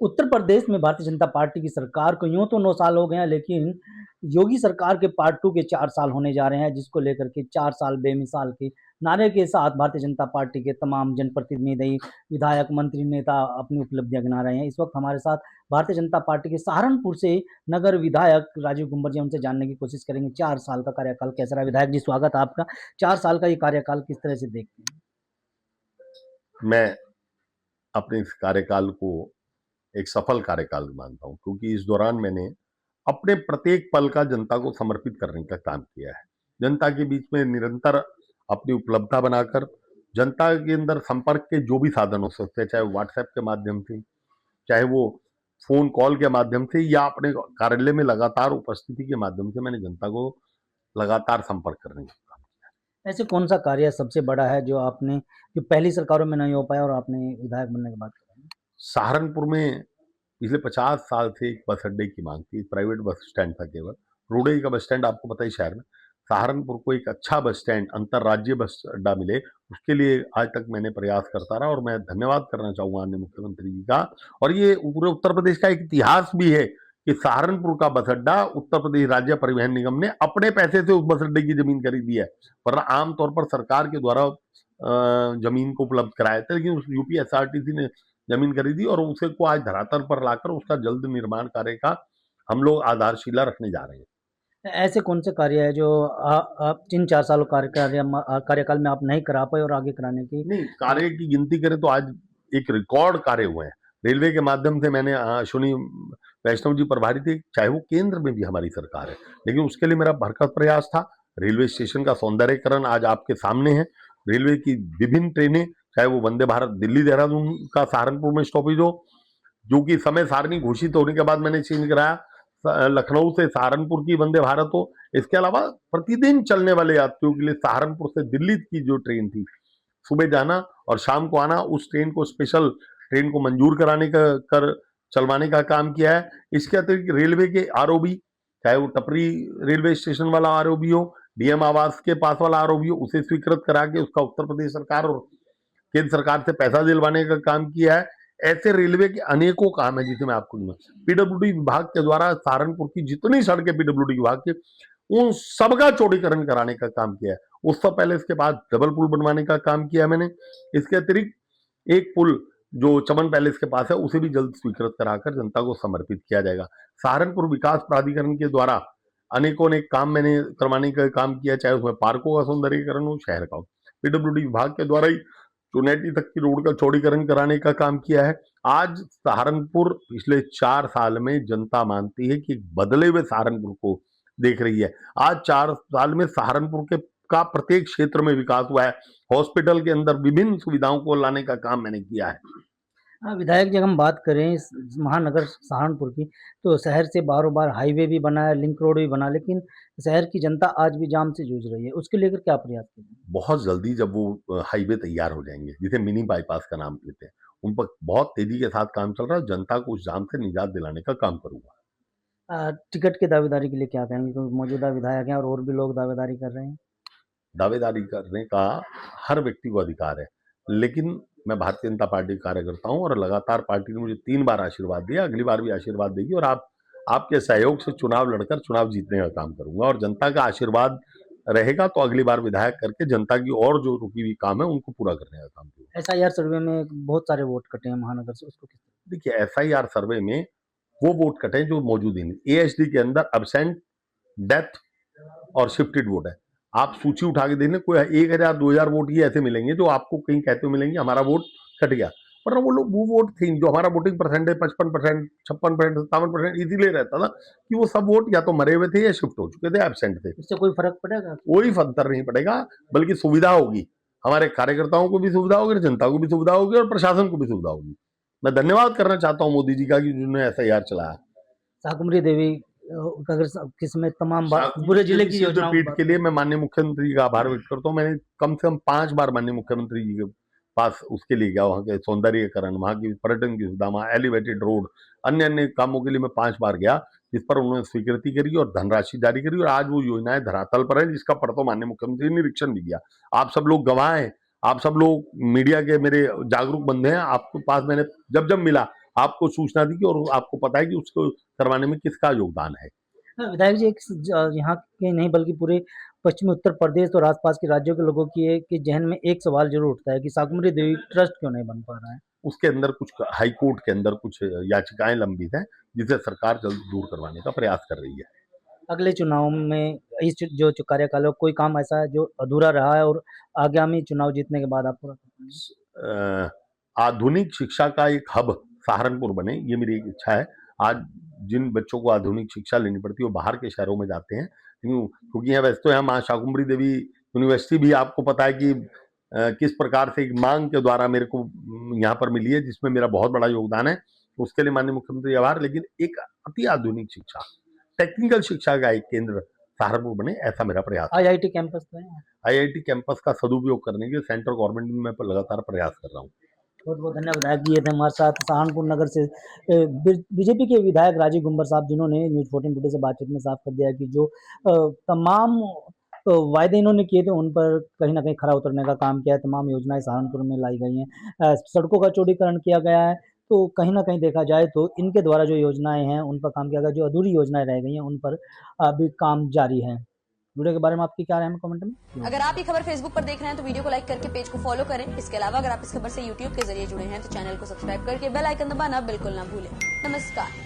उत्तर प्रदेश में भारतीय जनता पार्टी की सरकार को यूँ तो 9 साल हो गए हैं, लेकिन योगी सरकार के पार्ट 2 के 4 साल होने जा रहे हैं, जिसको लेकर के 4 साल बेमिसाल के नारे के साथ भारतीय जनता पार्टी के तमाम जनप्रतिनिधि, विधायक, मंत्री, नेता अपनी उपलब्धियां गिना रहे हैं। इस वक्त हमारे साथ भारतीय जनता पार्टी के सहारनपुर से नगर विधायक राजीव गुंबर जी, उनसे जानने की कोशिश करेंगे 4 साल का कार्यकाल कैसा रहा। विधायक जी, स्वागत है आपका। 4 साल का ये कार्यकाल किस तरह से देखते हैं? मैं अपने इस कार्यकाल को एक सफल कार्यकाल मानता हूं, क्योंकि इस दौरान मैंने अपने प्रत्येक पल का जनता को समर्पित करने का काम किया है। जनता के बीच में निरंतर अपनी उपलब्धता बनाकर जनता के अंदर संपर्क के जो भी साधन हो सकते हैं, चाहे वो व्हाट्सएप के माध्यम से, चाहे वो फोन कॉल के माध्यम से, या अपने कार्यालय में लगातार उपस्थिति के माध्यम से, मैंने जनता को लगातार संपर्क करने का काम किया। ऐसे कौन सा कार्य सबसे बड़ा है जो पहली सरकारों में नहीं हो पाया और आपने विधायक बनने के बाद करा? सहारनपुर में पिछले 50 साल से एक बस अड्डे की मांग थी। प्राइवेट बस स्टैंड था केवल। रोडे का बस स्टैंड आपको पता ही शहर में। सहारनपुर को एक अच्छा बस स्टैंड, अंतरराज्यीय बस अड्डा मिले, उसके लिए आज तक मैंने प्रयास करता रहा, और मैं धन्यवाद करना चाहूंगा माननीय मुख्यमंत्री जी का। और ये पूरे उत्तर प्रदेश का एक इतिहास भी है कि सहारनपुर का बस अड्डा उत्तर प्रदेश राज्य परिवहन निगम ने अपने पैसे से उस बस अड्डे की जमीन खरीदी है, वरना आमतौर पर सरकार के द्वारा जमीन को उपलब्ध कराया था, लेकिन उस यूपीएसआरटीसी ने जमीन खरीदी और उसे को आज धरातल पर लाकर उसका जल्द निर्माण कार्य का हम लोग आधारशिला रखने जा रहे हैं। ऐसे कौन से कार्य है जो आप 3-4 सालों कार्यकाल में आप नहीं करा पाए और आगे कराने की? नहीं, कार्य की गिनती करें तो आज एक रिकॉर्ड कार्य हुए हैं। रेलवे के माध्यम से मैंने अश्विनी वैष्णव जी प्रभारी थे, चाहे वो केंद्र में भी हमारी सरकार है, लेकिन उसके लिए मेरा भरसक प्रयास था। रेलवे स्टेशन का सौंदर्यीकरण आज आपके सामने है। रेलवे की विभिन्न ट्रेनें, चाहे वो वंदे भारत दिल्ली देहरादून का सहारनपुर में स्टॉपेज हो, जो कि समय सारणी घोषित होने के बाद मैंने चेंज कराया, लखनऊ से सहारनपुर की वंदे भारत हो। इसके अलावा प्रतिदिन चलने वाले यात्रियों के लिए सहारनपुर से दिल्ली की जो ट्रेन थी, सुबह जाना और शाम को आना, उस ट्रेन को स्पेशल ट्रेन को मंजूर कराने का कर चलवाने का काम किया है। इसके अतिरिक्त रेलवे के आरओबी, चाहे वो टपरी रेलवे स्टेशन वाला आरओबी हो, डीएम आवास के पास वाला आरओबी हो, उसे स्वीकृत करा के उसका उत्तर प्रदेश सरकार और केंद्र सरकार से पैसा दिलवाने का काम किया है। ऐसे रेलवे के अनेकों काम है जिसे मैं आपको पीडब्ल्यूडी विभाग के द्वारा सहारनपुर की जितनी सड़कें पीडब्ल्यूडी विभाग के, उन सबका चौड़ीकरण कराने का काम किया है। उससे पहले इसके बाद डबल पुल बनवाने का काम किया मैंने। इसके अतिरिक्त एक पुल जो चमन पैलेस के पास है, उसे भी जल्द स्वीकृत कराकर जनता को समर्पित किया जाएगा। सहारनपुर विकास प्राधिकरण के द्वारा अनेकों ने काम मैंने करवाने का काम किया, चाहे उसमें पार्कों का सौंदर्यीकरण हो, शहर का हो। पीडब्ल्यूडी विभाग के द्वारा ही चुनेटी तक की रोड का चौड़ीकरण कराने का काम किया है। आज सहारनपुर पिछले 4 साल में जनता मानती है कि बदले हुए सहारनपुर को देख रही है। आज 4 साल में सहारनपुर के का प्रत्येक क्षेत्र में विकास हुआ है। हॉस्पिटल के अंदर विभिन्न सुविधाओं को लाने का काम मैंने किया है। विधायक जी, हम बात करें इस महानगर सहारनपुर की, तो शहर से बारों-बार हाईवे भी बना है, लिंक रोड भी बना, लेकिन शहर की जनता आज भी जाम से जूझ रही है। उसको लेकर क्या प्रयास किए हैं? बहुत जल्दी जब वो हाईवे तैयार हो जाएंगे, जिसे मिनी बाईपास का नाम लेते हैं, उन पर बहुत तेजी के साथ काम चल रहा है। जनता को उस जाम से निजात दिलाने का काम करूंगा। टिकट की दावेदारी के लिए क्या कहेंगे? क्योंकि मौजूदा विधायक हैं और भी लोग दावेदारी कर रहे हैं। दावेदारी करने का हर व्यक्ति को अधिकार है, लेकिन मैं भारतीय जनता पार्टी का कार्यकर्ता हूं और लगातार पार्टी ने मुझे 3 बार आशीर्वाद दिया, अगली बार भी आशीर्वाद देगी, और आपके सहयोग से चुनाव लड़कर चुनाव जीतने का काम करूंगा। और जनता का आशीर्वाद रहेगा तो अगली बार विधायक करके जनता की और जो रुकी हुई काम है उनको पूरा करने का काम करूंगा। एसआईआर सर्वे में बहुत सारे वोट कटे हैं महानगर से, उसको किस देखिए, एफआईआर सर्वे में वो वोट कटे जो मौजूद ही नहीं। एएचडी के अंदर अब्सेंट, डेथ और शिफ्टेड वोट है। आप सूची उठा के देख लें, कोई 1000 2000 वोट ही ऐसे मिलेंगे जो आपको कहीं कहते हुए मिलेंगे हमारा वोट कट गया, वरना वो वोट थे जो हमारा वोटिंग परसेंटेज 55%, 56%, 57% इसीलिए रहता था कि वो सब वोट या तो मरे हुए थे या शिफ्ट हो चुके थे, एब्सेंट थे। इससे कोई फर्क पड़ेगा? कोई फर्क नहीं पड़ेगा, बल्कि सुविधा होगी। हमारे कार्यकर्ताओं को भी सुविधा होगी, जनता को भी सुविधा होगी और प्रशासन को भी सुविधा होगी। मैं धन्यवाद करना चाहता हूँ मोदी जी का कि जिन्होंने एसआईआर चलाया। शाकुंभरी देवी अगर किस्में तमाम पूरे जिले की योजना पीठ के लिए मैं माननीय मुख्यमंत्री जी का आभार व्यक्त करता हूँ। मैंने कम से कम 5 बार माननीय मुख्यमंत्री जी के पास उसके लिए गया, वहाँ के सौंदर्यीकरण, वहाँ की पर्यटन की सुविधा, वहाँ एलिवेटेड रोड, अन्य अन्य कामों के लिए मैं 5 बार गया, जिस पर उन्होंने स्वीकृति करी और धनराशि जारी करी, और आज वो योजनाएं धरातल पर है, जिसका परसों माननीय मुख्यमंत्री ने निरीक्षण भी किया। आप सब लोग गवाह हैं, आप सब लोग मीडिया के मेरे जागरूक बंदे हैं। आपके पास मैंने जब जब मिला आपको सूचना दी और आपको पता है कि उसको करवाने में किसका योगदान है। हाँ, विधायक जी, एक यहाँ के नहीं बल्कि पूरे पश्चिमी उत्तर प्रदेश और आसपास के राज्यों के लोगों की एक जहन में एक सवाल जरूर उठता है कि शाकुंभरी देवी ट्रस्ट क्यों नहीं बन पा रहा है। उसके अंदर कुछ हाई कोर्ट के अंदर कुछ याचिकाएं लंबित हैं, जिसे सरकार जल्द दूर करवाने का प्रयास कर रही है। अगले चुनाव में इस जो कार्यकाल है कोई काम ऐसा है जो अधूरा रहा है और आगामी चुनाव जीतने के बाद आप पूरा कर पाएंगे? आधुनिक शिक्षा का एक हब सहारनपुर बने, ये मेरी एक इच्छा है। आज जिन बच्चों को आधुनिक शिक्षा लेनी पड़ती है वो बाहर के शहरों में जाते हैं, क्योंकि यहाँ वैसे तो यहाँ माँ शाकुंभरी देवी यूनिवर्सिटी भी आपको पता है कि किस प्रकार से एक मांग के द्वारा मेरे को यहाँ पर मिली है, जिसमें मेरा बहुत बड़ा योगदान है। उसके लिए माननीय मुख्यमंत्री आभार। लेकिन एक अति आधुनिक शिक्षा, टेक्निकल शिक्षा का एक केंद्र सहारनपुर बने, ऐसा मेरा प्रयास है। IIT कैंपस तो है। IIT कैंपस का सदुपयोग करने के लिए सेंट्रल गवर्नमेंट में मैं लगातार प्रयास कर रहा हूँ। बहुत बहुत धन्यवाद विधायक जी। ये थे हमारे साथ सहारनपुर नगर से बीजेपी के विधायक राजीव गुंबर साहब, जिन्होंने न्यूज़ 14 टुडे से बातचीत में साफ कर दिया कि जो तमाम वायदे इन्होंने किए थे उन पर कहीं ना कहीं खरा उतरने का काम किया है। तमाम योजनाएं सहारनपुर में लाई गई हैं, सड़कों का चौड़ीकरण किया गया है। तो कहीं ना कहीं देखा जाए तो इनके द्वारा जो योजनाएं हैं उन पर काम किया गया, जो अधूरी योजनाएं रह गई हैं उन पर अभी काम जारी है। वीडियो के बारे में आपकी क्या राय है कमेंट में? अगर आप ये खबर फेसबुक पर देख रहे हैं तो वीडियो को लाइक करके पेज को फॉलो करें। इसके अलावा अगर आप इस खबर से यूट्यूब के जरिए जुड़े हैं तो चैनल को सब्सक्राइब करके बेल आइकन दबाना बिल्कुल ना भूलें। नमस्कार।